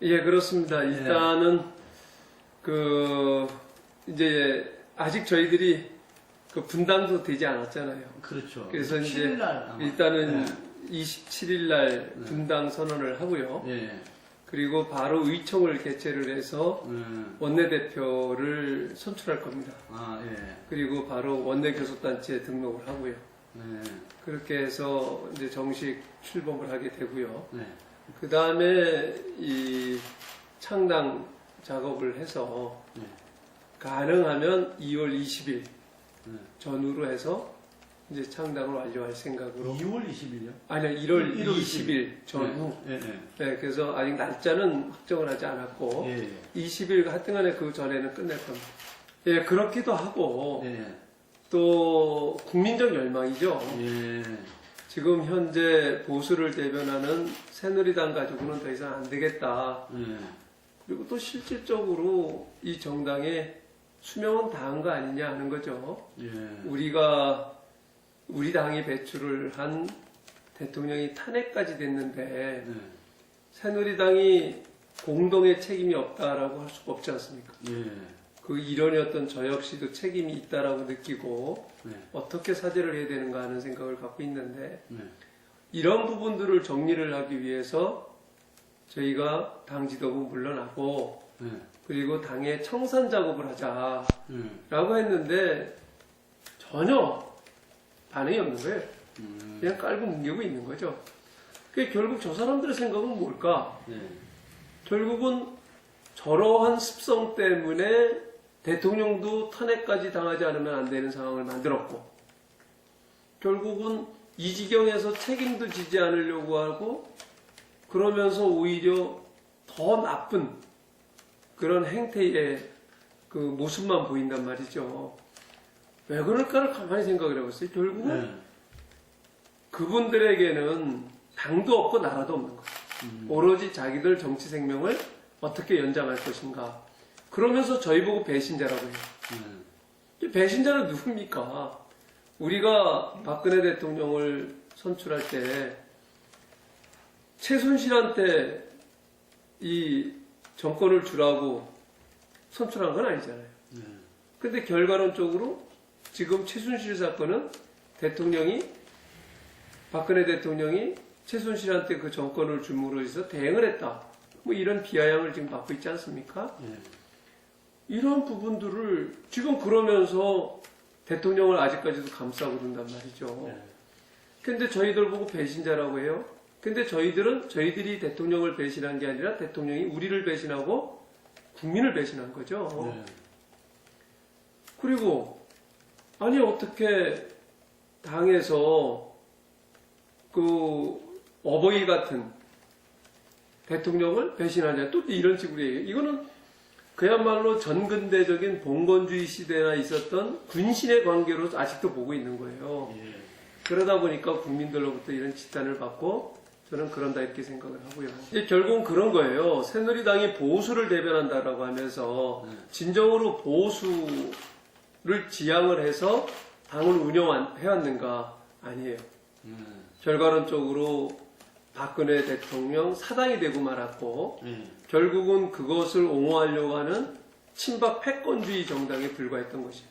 예, 그렇습니다. 일단은 이제 아직 저희들이 분당도 되지 않았잖아요. 그렇죠. 그래서 이제 7일 날 아마. 일단은 네. 27일 날 분당 선언을 하고요. 예. 그리고 바로 의총을 개최를 해서 예. 원내대표를 선출할 겁니다. 아, 예. 그리고 바로 원내교섭단체에 등록을 하고요. 네. 그렇게 해서 이제 정식 출범을 하게 되고요. 네. 그 다음에 이 창당 작업을 해서 네. 가능하면 2월 20일 네. 전후로 해서 이제 창당을 완료할 생각으로. 2월 20일이요? 아니요, 1월 1월 20일 전후. 예, 예. 네, 그래서 아직 날짜는 확정을 하지 않았고, 예, 예. 20일 하여튼간에 그 전에는 끝낼 겁니다. 예, 그렇기도 하고, 예. 또 국민적 열망이죠. 예. 지금 현재 보수를 대변하는 새누리당 가지고는 더 이상 안 되겠다. 예. 그리고 또 실질적으로 이 정당의 수명은 다한 거 아니냐 하는 거죠. 예. 우리 당이 배출을 한 대통령이 탄핵까지 됐는데 네. 새누리당이 공동의 책임이 없다라고 할 수가 없지 않습니까? 예. 그 일원이었던 저 역시도 책임이 있다라고 느끼고 네. 어떻게 사죄를 해야 되는가 하는 생각을 갖고 있는데 네. 이런 부분들을 정리를 하기 위해서 저희가 당 지도부 물러나고 네. 그리고 당의 청산 작업을 하자라고 네. 했는데 전혀 반응이 없는 거예요. 음. 그냥 깔고 뭉개고 있는 거죠. 그게 결국 저 사람들의 생각은 뭘까? 네. 결국은 저러한 습성 때문에 대통령도 탄핵까지 당하지 않으면 안 되는 상황을 만들었고 결국은 이 지경에서 책임도 지지 않으려고 하고 그러면서 오히려 더 나쁜 그런 행태의 그 모습만 보인단 말이죠. 왜 그럴까를 가만히 생각을 해봤어요. 결국은 네. 그분들에게는 당도 없고 나라도 없는 거예요. 오로지 자기들 정치 생명을 어떻게 연장할 것인가. 그러면서 저희 보고 배신자라고 해요. 이 배신자는 누굽니까? 우리가 박근혜 대통령을 선출할 때 최순실한테 이 정권을 주라고 선출한 건 아니잖아요. 근데 결과론적으로 지금 최순실 사건은 박근혜 대통령이 최순실한테 그 정권을 줌으로 해서 대응을 했다. 뭐 이런 비아냥을 지금 받고 있지 않습니까? 이런 부분들을 지금 그러면서 대통령을 아직까지도 감싸고 있단 말이죠. 근데 저희들 보고 배신자라고 해요. 근데 저희들이 대통령을 배신한 게 아니라 대통령이 우리를 배신하고 국민을 배신한 거죠. 그리고 아니 어떻게 당에서 그 어버이 같은 대통령을 배신하냐 또 이런 식으로 얘기해요. 이거는 그야말로 전근대적인 봉건주의 시대나 있었던 군신의 관계로 아직도 보고 있는 거예요. 그러다 보니까 국민들로부터 이런 지탄을 받고 저는 그런다 이렇게 생각을 하고요. 결국은 그런 거예요. 새누리당이 보수를 대변한다라고 하면서 진정으로 보수를 지향을 해서 당을 운영해왔는가? 아니에요. 결과론적으로 박근혜 대통령 사당이 되고 말았고 결국은 그것을 옹호하려고 하는 친박 패권주의 정당에 불과했던 것이에요.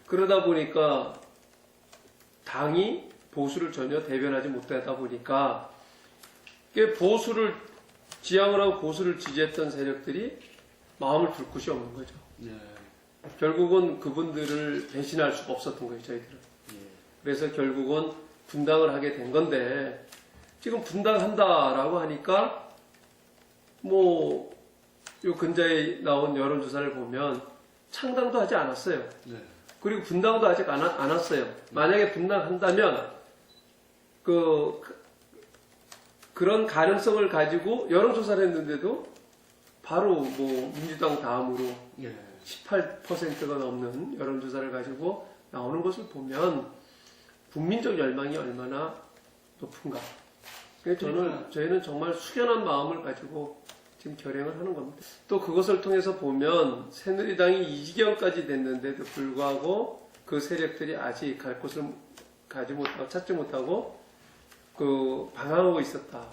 그러다 보니까 당이 보수를 전혀 대변하지 못하다 보니까 보수를 지향을 하고 보수를 지지했던 세력들이 마음을 둘 곳이 없는 거죠. 결국은 그분들을 배신할 수가 없었던 거예요, 저희들은. 그래서 결국은 분당을 하게 된 건데 지금 분당한다라고 하니까 뭐 요 근자에 나온 여론조사를 보면 창당도 하지 않았어요. 그리고 분당도 아직 안 왔어요. 만약에 분당한다면 그런 가능성을 가지고 여론조사를 했는데도 바로 뭐 민주당 다음으로 18%가 넘는 여론조사를 가지고 나오는 것을 보면 국민적 열망이 얼마나 높은가. 저희는 정말 숙연한 마음을 가지고 지금 결행을 하는 겁니다. 또 그것을 통해서 보면 새누리당이 이 지경까지 됐는데도 불구하고 그 세력들이 아직 갈 곳을 찾지 못하고 방황하고 있었다.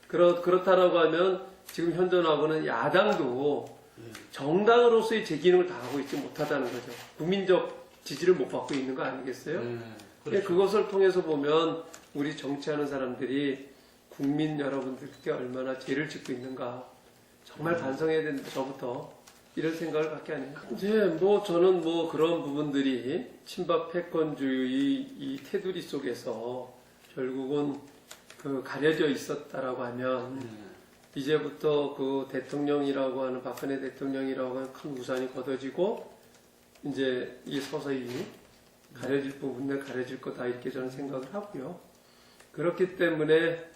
그렇다라고 하면 지금 현존하고는 야당도 정당으로서의 제 기능을 다하고 있지 못하다는 거죠. 국민적 지지를 못 받고 있는 거 아니겠어요? 그렇죠. 그것을 통해서 보면 우리 정치하는 사람들이 국민 여러분들께 얼마나 죄를 짓고 있는가 정말 반성해야 된다. 저부터 이런 생각을 갖게 하네요. 이제 뭐 저는 뭐 그런 부분들이 친박 패권주의 이 테두리 속에서 결국은 그 가려져 있었다라고 하면 이제부터 그 대통령이라고 하는 박근혜 대통령이라고 하는 큰 우산이 걷어지고 이제 이 서서히 가려질 부분들 가려질 거다 이렇게 저는 생각을 하고요. 그렇기 때문에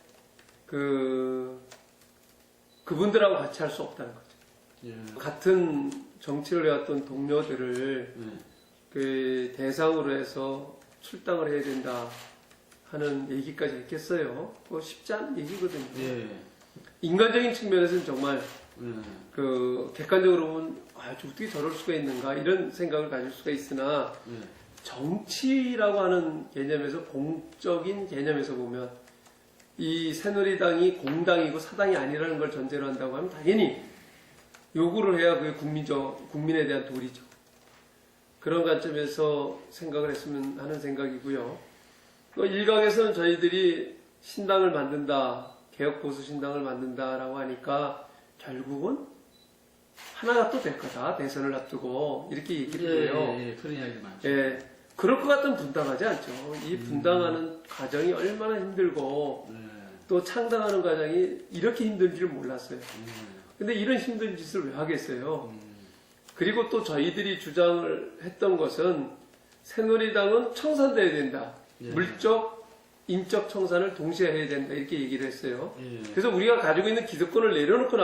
그분들하고 같이 할 수 없다는 거죠. 같은 정치를 해왔던 동료들을 그 대상으로 해서 출당을 해야 된다 하는 얘기까지 했겠어요. 그거 쉽지 않은 얘기거든요. 인간적인 측면에서는 정말 그 객관적으로 보면 어떻게 저럴 수가 있는가 이런 생각을 가질 수가 있으나 정치라고 하는 개념에서 공적인 개념에서 보면 이 새누리당이 공당이고 사당이 아니라는 걸 전제로 한다고 하면 당연히 요구를 해야 그게 국민에 대한 도리죠. 그런 관점에서 생각을 했으면 하는 생각이고요. 일각에서는 저희들이 신당을 만든다, 개혁보수 신당을 만든다라고 하니까 결국은 하나가 또 될 거다. 대선을 앞두고 이렇게 얘기를 해요. 그런 이야기 많죠. 그럴 것 같으면 분당하지 않죠. 이 분당하는 과정이 얼마나 힘들고 또 창당하는 과정이 이렇게 힘든 줄 몰랐어요. 근데 이런 힘든 짓을 왜 하겠어요? 그리고 또 저희들이 주장을 했던 것은 새누리당은 청산돼야 된다. 물적, 인적 청산을 동시에 해야 된다. 이렇게 얘기를 했어요. 그래서 우리가 가지고 있는 기득권을 내려놓고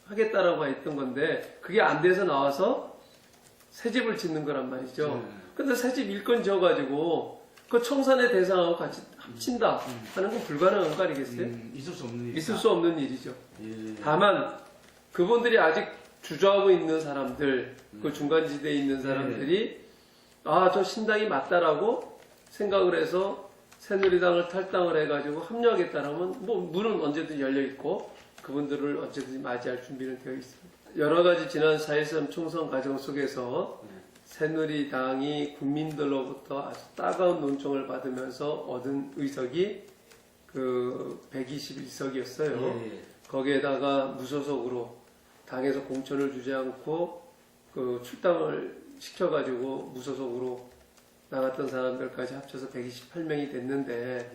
하겠다라고 했던 건데 그게 안 돼서 나와서 새집을 짓는 거란 말이죠. 근데 새집 일건 지어가지고 그 청산의 대상하고 같이 합친다 하는 건 불가능한 거 아니겠어요? 있을 수 없는 있을 수 없는 일이죠. 다만 그분들이 아직 주저하고 있는 사람들, 그 중간지대에 있는 사람들이 저 신당이 맞다라고 생각을 해서 새누리당을 탈당을 해가지고 합류하겠다라면 뭐 문은 언제든지 열려 있고 그분들을 언제든지 맞이할 준비는 되어 있습니다. 여러 가지 지난 4.13 총선 과정 속에서 새누리당이 국민들로부터 아주 따가운 논청을 받으면서 얻은 의석이 그 121석이었어요. 거기에다가 무소속으로 당에서 공천을 주지 않고 그 출당을 시켜가지고 무소속으로 나갔던 사람들까지 합쳐서 128명이 됐는데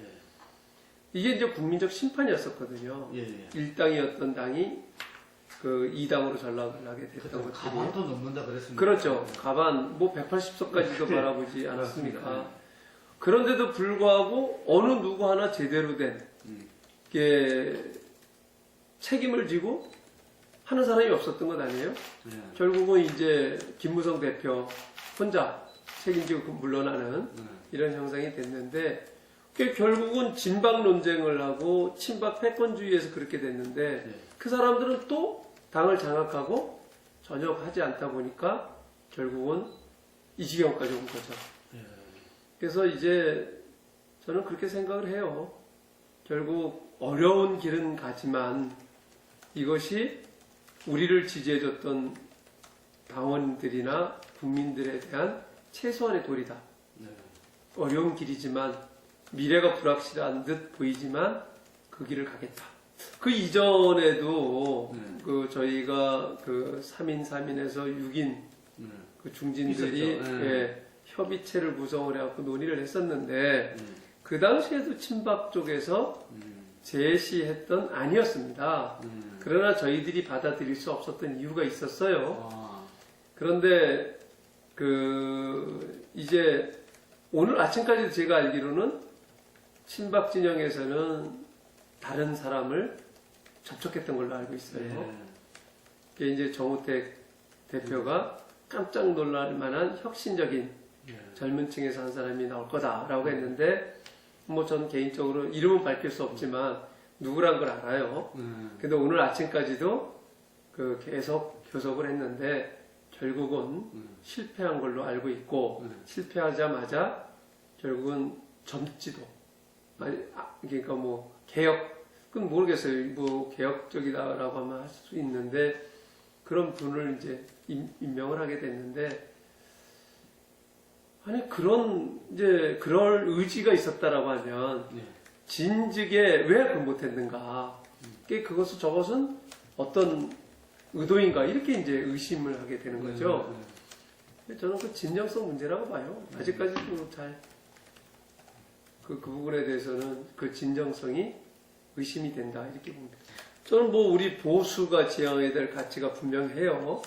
이게 이제 국민적 심판이었었거든요. 1당이었던 당이 그 2당으로 전락을 하게 됐던 것들이. 가반도 넘는다 그랬습니다. 그렇죠. 가반 뭐 180석까지도 바라보지 않았습니까? 그런데도 불구하고 어느 누구 하나 제대로 된 책임을 지고 하는 사람이 없었던 것 아니에요? 결국은 이제 김무성 대표 혼자 책임지고 물러나는 이런 형상이 됐는데 결국은 진박 논쟁을 하고 친박 패권주의에서 그렇게 됐는데 그 사람들은 또 당을 장악하고 전혀 하지 않다 보니까 결국은 이 지경까지 온 거죠. 그래서 이제 저는 그렇게 생각을 해요. 결국 어려운 길은 가지만 이것이 우리를 지지해줬던 당원들이나 국민들에 대한 최소한의 도리다. 어려운 길이지만 미래가 불확실한 듯 보이지만 그 길을 가겠다. 그 이전에도 그 저희가 그 3인 3인에서 6인 그 중진들이 협의체를 구성을 해갖고 논의를 했었는데 그 당시에도 친박 쪽에서 제시했던 아니었습니다. 그러나 저희들이 받아들일 수 없었던 이유가 있었어요. 그런데 이제 오늘 아침까지도 제가 알기로는 친박 진영에서는 다른 사람을 접촉했던 걸로 알고 있어요. 그게 이제 정우택 대표가 깜짝 놀랄 만한 혁신적인 젊은 층에서 한 사람이 나올 거다라고 했는데 뭐 저는 개인적으로 이름은 밝힐 수 없지만 누구란 걸 알아요. 근데 오늘 아침까지도 계속 교섭을 했는데 결국은 실패한 걸로 알고 있고 실패하자마자 결국은 젊지도 그러니까 뭐 개혁 그건 모르겠어요. 뭐 개혁적이다라고 하면 할 수 있는데 그런 분을 이제 임명을 하게 됐는데 아니 그런 이제 그럴 의지가 있었다라고 하면 네. 진즉에 왜 그걸 못했는가? 그것은 저것은 어떤 의도인가 이렇게 이제 의심을 하게 되는 거죠. 저는 그 진정성 문제라고 봐요. 아직까지도 잘 그 부분에 대해서는 그 진정성이 의심이 된다 이렇게 봅니다. 저는 뭐 우리 보수가 지향해야 될 가치가 분명해요.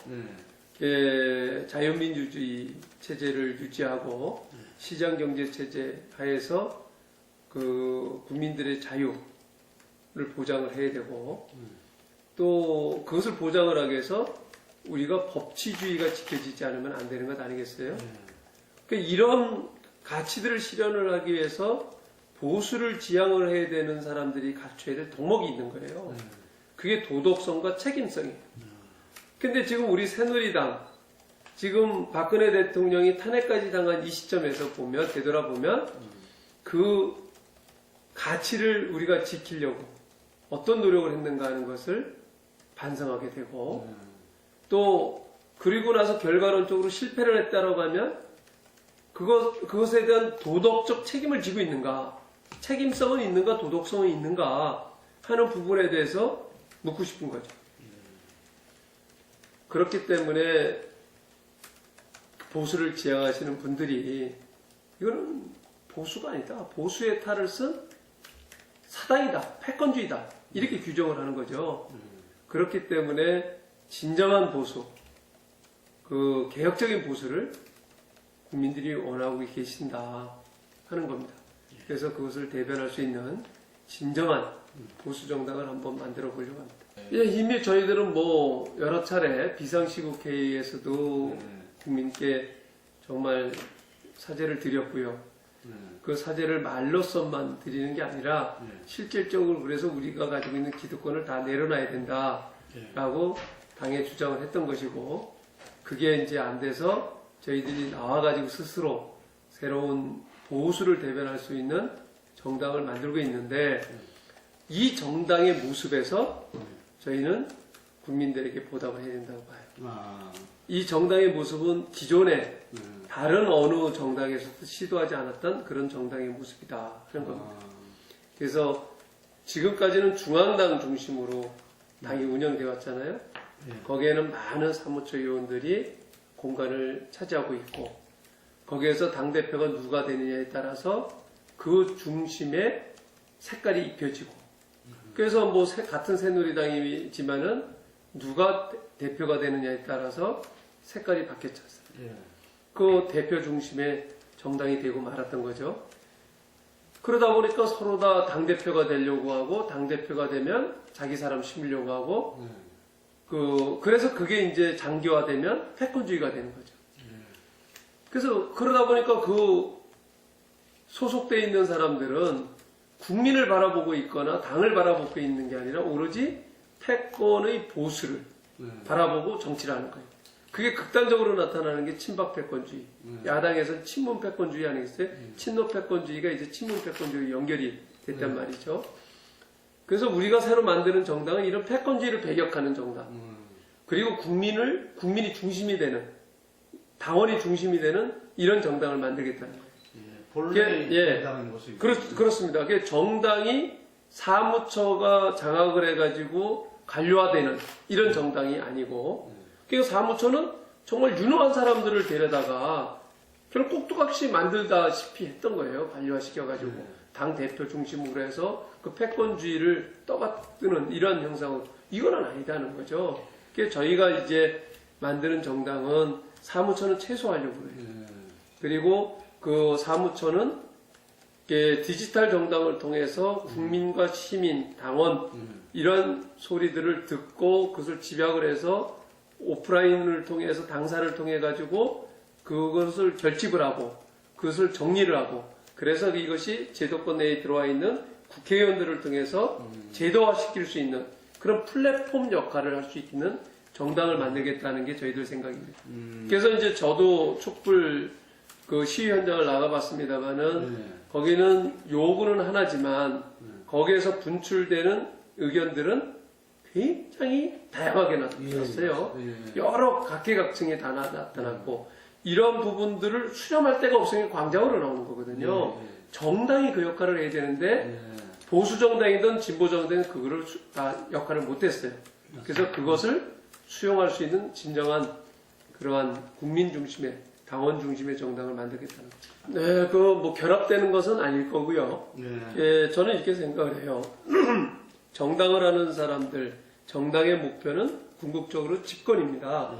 자유민주주의 체제를 유지하고 시장경제 체제 하에서 그 국민들의 자유를 보장을 해야 되고 또 그것을 보장을 하기 위해서 우리가 법치주의가 지켜지지 않으면 안 되는 것 아니겠어요? 그러니까 이런 가치들을 실현을 하기 위해서 보수를 지향을 해야 되는 사람들이 갖춰야 될 덕목이 있는 거예요. 그게 도덕성과 책임성이에요. 근데 지금 우리 새누리당, 지금 박근혜 대통령이 탄핵까지 당한 이 시점에서 보면, 되돌아보면, 그 가치를 우리가 지키려고 어떤 노력을 했는가 하는 것을 반성하게 되고, 또, 그리고 나서 결과론적으로 실패를 했다라고 하면, 그것에 대한 도덕적 책임을 지고 있는가, 책임성은 있는가, 도덕성은 있는가 하는 부분에 대해서 묻고 싶은 거죠. 그렇기 때문에 보수를 지향하시는 분들이 이거는 보수가 아니다. 보수의 탈을 쓴 사당이다. 패권주의다. 이렇게 규정을 하는 거죠. 그렇기 때문에 진정한 보수, 그 개혁적인 보수를 국민들이 원하고 계신다 하는 겁니다. 그래서 그것을 대변할 수 있는 진정한 보수 정당을 한번 만들어 보려고 합니다. 예, 이미 저희들은 뭐 여러 차례 비상시국회의에서도 국민께 정말 사죄를 드렸고요. 그 사죄를 말로서만 드리는 게 아니라 실질적으로 그래서 우리가 가지고 있는 기득권을 다 내려놔야 된다라고 당에 주장을 했던 것이고 그게 이제 안 돼서 저희들이 나와가지고 스스로 새로운 보수를 대변할 수 있는 정당을 만들고 있는데 이 정당의 모습에서 저희는 국민들에게 보답을 해야 된다고 봐요. 이 정당의 모습은 기존에 다른 어느 정당에서도 시도하지 않았던 그런 정당의 모습이다 하는 겁니다. 그래서 지금까지는 중앙당 중심으로 당이 운영되어 왔잖아요. 거기에는 많은 사무처 의원들이 공간을 차지하고 있고 거기에서 당대표가 누가 되느냐에 따라서 그 중심에 색깔이 입혀지고 그래서 뭐 같은 새누리당이지만은 누가 대표가 되느냐에 따라서 색깔이 바뀌었지 않습니까? 그 대표 중심의 정당이 되고 말았던 거죠. 그러다 보니까 서로 다 당대표가 되려고 하고 당대표가 되면 자기 사람 심으려고 하고 그래서 그게 이제 장기화되면 패권주의가 되는 거죠. 그래서 그러다 보니까 그 소속돼 있는 사람들은 국민을 바라보고 있거나 당을 바라보고 있는 게 아니라 오로지 패권의 보수를 바라보고 정치를 하는 거예요. 그게 극단적으로 나타나는 게 친박 패권주의. 야당에서는 친문 패권주의 아니겠어요? 친노 패권주의가 이제 친문 패권주의 연결이 됐단 말이죠. 그래서 우리가 새로 만드는 정당은 이런 패권주의를 배격하는 정당. 그리고 국민이 중심이 되는, 당원이 중심이 되는 이런 정당을 만들겠다는 거예요. 본래의 정당의 모습이 그렇습니다. 그게 정당이 사무처가 장악을 해가지고 관료화되는 이런 정당이 아니고, 그래서 사무처는 정말 유능한 사람들을 데려다가 그런 꼭두각시 만들다시피 했던 거예요. 관료화시켜가지고 당 대표 중심으로 해서 그 패권주의를 떠받드는 이런 형상은 이거는 아니다는 거죠. 그래서 저희가 이제 만드는 정당은 사무처는 최소화하려고 해요. 그리고 그 사무처는 디지털 정당을 통해서 국민과 시민, 당원 이런 소리들을 듣고 그것을 집약을 해서 오프라인을 통해서 당사를 통해 가지고 그것을 결집을 하고 그것을 정리를 하고 그래서 이것이 제도권 내에 들어와 있는 국회의원들을 통해서 제도화시킬 수 있는 그런 플랫폼 역할을 할 수 있는 정당을 만들겠다는 게 저희들 생각입니다. 그래서 이제 저도 촛불 그 시위 현장을 나가봤습니다만은 거기는 요구는 하나지만 거기에서 분출되는 의견들은 굉장히 다양하게 나타났어요. 여러 각계각층에 다 나타났고 이런 부분들을 수렴할 데가 없으니 광장으로 나오는 거거든요. 정당이 그 역할을 해야 되는데 보수 정당이든 진보 정당이든 그거를 다 역할을 못했어요. 그래서 그것을 수용할 수 있는 진정한 그러한 국민 중심의 당원 중심의 정당을 만들겠다는 거죠. 네, 그 뭐 결합되는 것은 아닐 거고요. 예, 저는 이렇게 생각을 해요. 정당을 하는 사람들, 정당의 목표는 궁극적으로 집권입니다.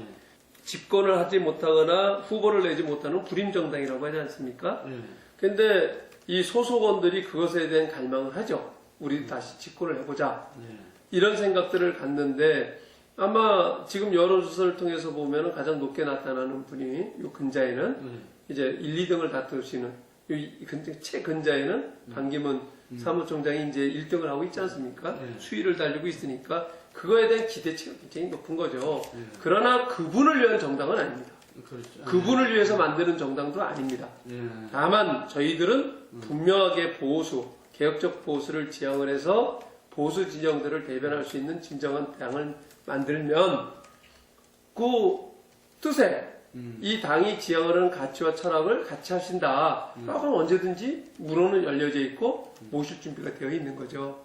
집권을 하지 못하거나 후보를 내지 못하는 불임 정당이라고 하지 않습니까? 근데 이 소속원들이 그것에 대한 갈망을 하죠. 우리 다시 집권을 해보자. 이런 생각들을 갖는데 아마 지금 여론조사를 통해서 보면 가장 높게 나타나는 분이 요 근자에는 이제 1, 2등을 다투시는 최근자에는 반기문 사무총장이 이제 1등을 하고 있지 않습니까? 수위를 달리고 있으니까 그거에 대한 기대치가 굉장히 높은 거죠. 그러나 그분을 위한 정당은 아닙니다. 그렇죠. 그분을 위해서 만드는 정당도 아닙니다. 다만 저희들은 분명하게 보수, 개혁적 보수를 지향을 해서 보수 진영들을 대변할 수 있는 진정한 당을 만들면 그 뜻에 이 당이 지향을 하는 가치와 철학을 같이 하신다. 그럼 언제든지 문호는 열려져 있고 모실 준비가 되어 있는 거죠.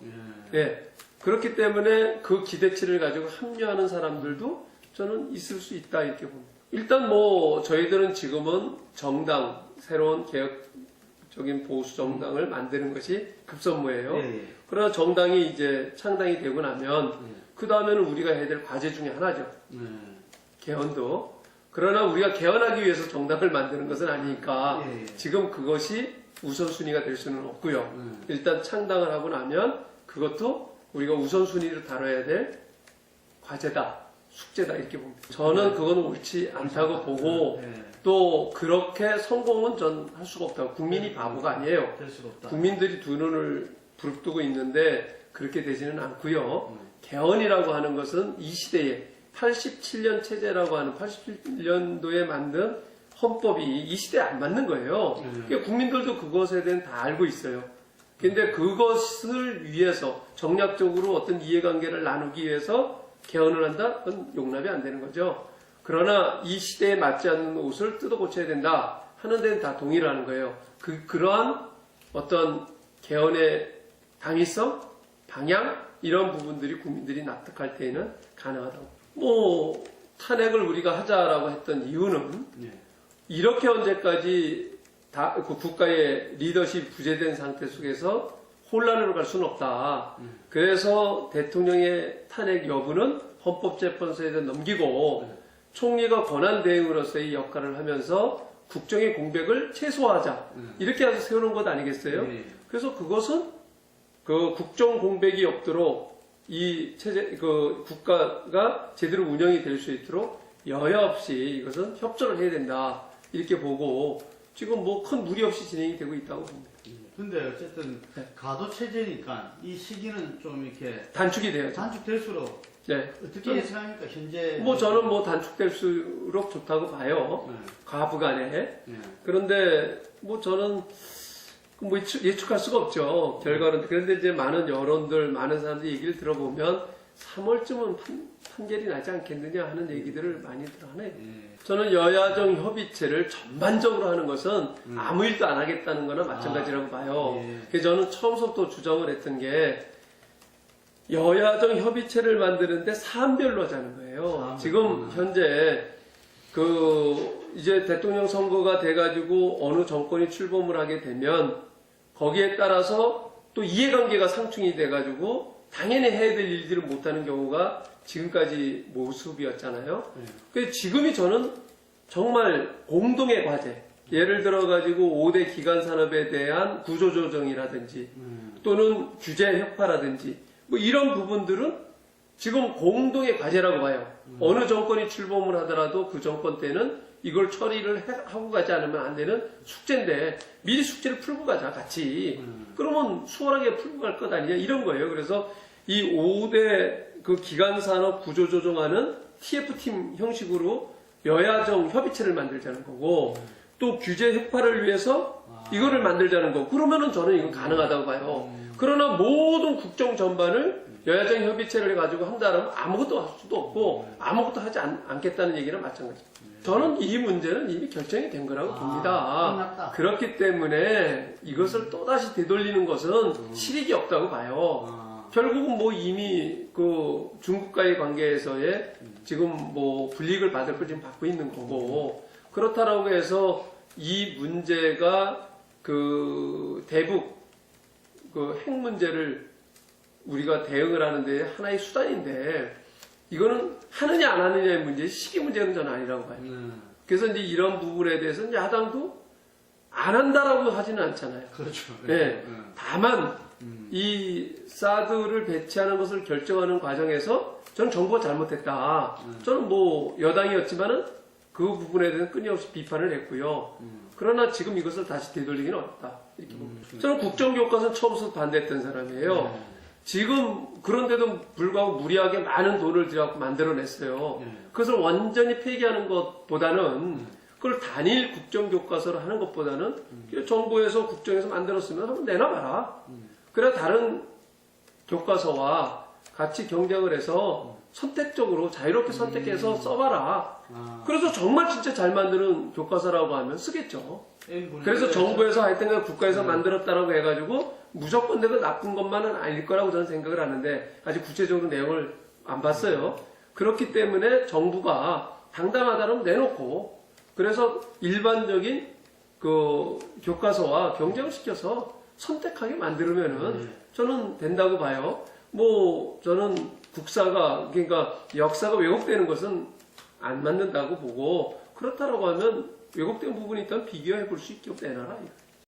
예. 그렇기 때문에 그 기대치를 가지고 합류하는 사람들도 저는 있을 수 있다 이렇게 봅니다. 일단 뭐 저희들은 지금은 정당, 새로운 개혁적인 보수 정당을 만드는 것이 급선무예요. 그러나 정당이 이제 창당이 되고 나면 그 다음에는 우리가 해야 될 과제 중에 하나죠. 개헌도. 그러나 우리가 개헌하기 위해서 정당을 만드는 것은 아니니까 지금 그것이 우선순위가 될 수는 없고요. 일단 창당을 하고 나면 그것도 우리가 우선순위로 다뤄야 될 과제다, 숙제다 이렇게 봅니다. 저는 그건 옳지 않다고 보고 또 그렇게 성공은 전 할 수가 없다고. 국민이 바보가 아니에요. 될 수가 없다. 국민들이 두 눈을 부릅뜨고 있는데 그렇게 되지는 않고요. 개헌이라고 하는 것은 이 시대에 87년 체제라고 하는 87년도에 만든 헌법이 이 시대에 안 맞는 거예요. 그러니까 국민들도 그것에 대한 다 알고 있어요. 근데 그것을 위해서 정략적으로 어떤 이해관계를 나누기 위해서 개헌을 한다? 그건 용납이 안 되는 거죠. 그러나 이 시대에 맞지 않는 옷을 뜯어 고쳐야 된다 하는 데는 다 동의를 하는 거예요. 그러한 어떤 개헌의 당위성, 방향 이런 부분들이 국민들이 납득할 때에는 가능하다고. 뭐 탄핵을 우리가 하자라고 했던 이유는 이렇게 언제까지 다 그 국가의 리더십 부재된 상태 속에서 혼란으로 갈 수는 없다. 그래서 대통령의 탄핵 여부는 헌법재판소에 넘기고 총리가 권한 대행으로서의 역할을 하면서 국정의 공백을 최소화하자. 이렇게 해서 세우는 것 아니겠어요? 그래서 그것은 그 국정 공백이 없도록 이 체제, 그 국가가 제대로 운영이 될 수 있도록 여야 없이 이것은 협조를 해야 된다. 이렇게 보고 지금 뭐 큰 무리 없이 진행이 되고 있다고 봅니다. 근데 어쨌든 가도 체제니까 이 시기는 좀 이렇게 단축이 돼야죠. 단축될수록 네. 어떻게 예상합니까? 현재 뭐 저는 뭐 단축될수록 좋다고 봐요. 가부간에. 그런데 뭐 저는 뭐 예측할 수가 없죠. 결과는. 그런데 이제 많은 여론들, 많은 사람들 얘기를 들어보면 3월쯤은 판결이 나지 않겠느냐 하는 얘기들을 많이 들어하네요. 저는 여야정 협의체를 전반적으로 하는 것은 아무 일도 안 하겠다는 거나 마찬가지라고 봐요. 그래서 저는 처음부터 주장을 했던 게 여야정 협의체를 만드는데 사안별로 하자는 거예요. 지금 현재 이제 대통령 선거가 돼가지고 어느 정권이 출범을 하게 되면 거기에 따라서 또 이해관계가 상충이 돼가지고 당연히 해야 될 일들을 못하는 경우가 지금까지 모습이었잖아요. 그래서 지금이 저는 정말 공동의 과제, 예를 들어가지고 5대 기관 산업에 대한 구조조정이라든지 또는 규제 혁파라든지 뭐 이런 부분들은 지금 공동의 과제라고 봐요. 어느 정권이 출범을 하더라도 그 정권 때는 이걸 처리를 하고 가지 않으면 안 되는 숙제인데 미리 숙제를 풀고 가자 같이. 그러면 수월하게 풀고 갈 것 아니냐 이런 거예요. 그래서 이 5대 그 기관산업 구조조정하는 TF팀 형식으로 여야정 협의체를 만들자는 거고 또 규제 혁파를 위해서 이거를 만들자는 거고 그러면은 저는 이건 가능하다고 봐요. 그러나 모든 국정 전반을 여야정 협의체를 해가지고 한다면 아무것도 할 수도 없고 아무것도 하지 않겠다는 얘기는 마찬가지예요. 저는 이 문제는 이미 결정이 된 거라고 봅니다. 끝났다. 그렇기 때문에 이것을 또다시 되돌리는 것은 실익이 없다고 봐요. 결국은 뭐 이미 그 중국과의 관계에서의 지금 뭐 불이익을 받을 걸 지금 받고 있는 거고, 그렇다라고 해서 이 문제가 그 대북 그 핵 문제를 우리가 대응을 하는데 하나의 수단인데, 이거는 하느냐 안 하느냐의 문제, 시기 문제는 저는 아니라고 봐요. 그래서 이제 이런 부분에 대해서는 야당도 안 한다라고 하지는 않잖아요. 그렇죠. 네. 다만 이 사드를 배치하는 것을 결정하는 과정에서 저는 정부가 잘못했다. 저는 뭐 여당이었지만은 그 부분에 대해서 끊임없이 비판을 했고요. 그러나 지금 이것을 다시 되돌리기는 어렵다. 이렇게 봅니다. 저는 국정교과서는 처음부터 반대했던 사람이에요. 지금 그런데도 불구하고 무리하게 많은 돈을 들여갖고 만들어냈어요. 그것을 완전히 폐기하는 것보다는 그걸 단일 국정교과서를 하는 것보다는 정부에서 국정에서 만들었으면 한번 내놔봐라. 그래 다른 교과서와 같이 경쟁을 해서 선택적으로 자유롭게 선택해서 써봐라. 그래서 정말 진짜 잘 만드는 교과서라고 하면 쓰겠죠. 그래서 정부에서 하여튼 국가에서 만들었다라고 해가지고 무조건 내가 나쁜 것만은 아닐 거라고 저는 생각을 하는데, 아직 구체적으로 내용을 안 봤어요. 그렇기 때문에 정부가 당당하다면 내놓고, 그래서 일반적인 그 교과서와 경쟁을 시켜서 선택하게 만들면은 저는 된다고 봐요. 뭐 저는 국사가, 그러니까 역사가 왜곡되는 것은 안 맞는다고 보고, 그렇다라고 하면 왜곡된 부분이 있다면 비교해 볼 수 있게 내놔라.